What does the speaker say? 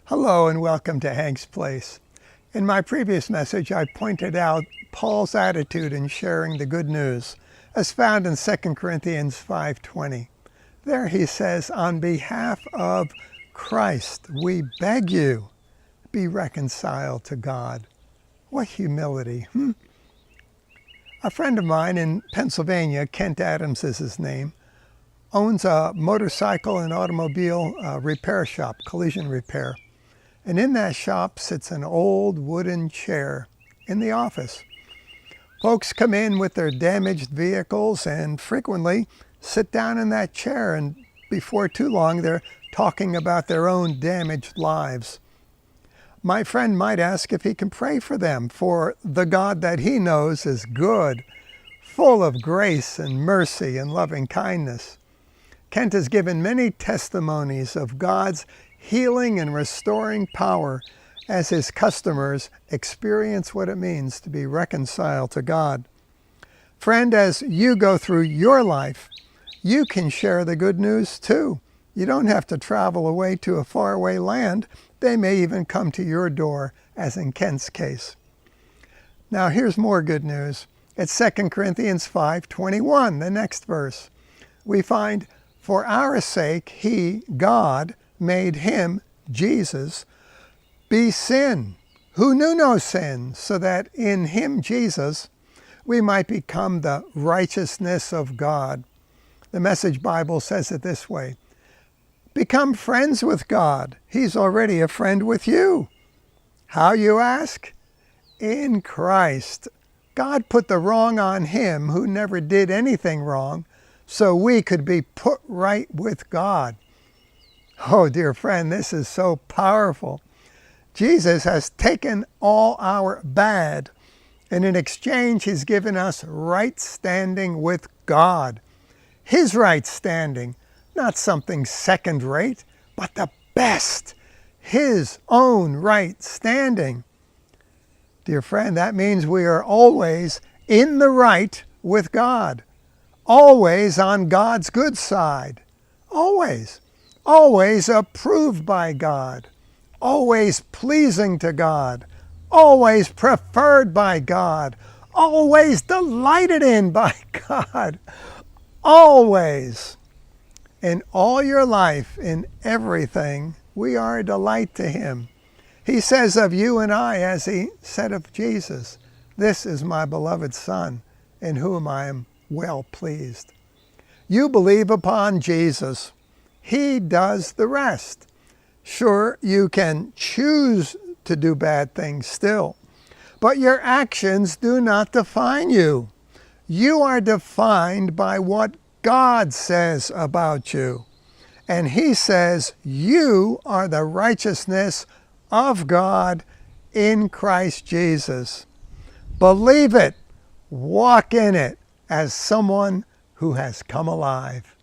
Hello and welcome to Hank's Place. In my previous message, I pointed out Paul's attitude in sharing the good news, as found in 2 Corinthians 5:20. There he says, on behalf of Christ, we beg you, be reconciled to God. What humility. A friend of mine in Pennsylvania, Kent Adams is his name, owns a motorcycle and automobile repair shop, collision repair. And in that shop sits an old wooden chair in the office. Folks come in with their damaged vehicles and frequently sit down in that chair, and before too long they're talking about their own damaged lives. My friend might ask if he can pray for them, for the God that he knows is good, full of grace and mercy and loving kindness. Kent has given many testimonies of God's healing and restoring power as his customers experience what it means to be reconciled to God. Friend, as you go through your life, you can share the good news too. You don't have to travel away to a faraway land. They may even come to your door, as in Kent's case. Now here's more good news. It's 2 Corinthians 5:21, the next verse. We find, for our sake, he, God, made him, Jesus, be sin, who knew no sin, so that in him, Jesus, we might become the righteousness of God. The Message Bible says it this way: become friends with God. He's already a friend with you. How, you ask? In Christ. God put the wrong on him who never did anything wrong, so we could be put right with God. Oh, dear friend, this is so powerful. Jesus has taken all our bad, and in exchange, he's given us right standing with God. His right standing, not something second rate, but the best, his own right standing. Dear friend, that means we are always in the right with God, always on God's good side, always. Always approved by God, always pleasing to God, always preferred by God, always delighted in by God, always. In all your life, in everything, we are a delight to him. He says of you and I, as he said of Jesus, this is my beloved Son, in whom I am well pleased. You believe upon Jesus. He does the rest. Sure, you can choose to do bad things still, but your actions do not define you. You are defined by what God says about you. And he says you are the righteousness of God in Christ Jesus. Believe it. Walk in it as someone who has come alive.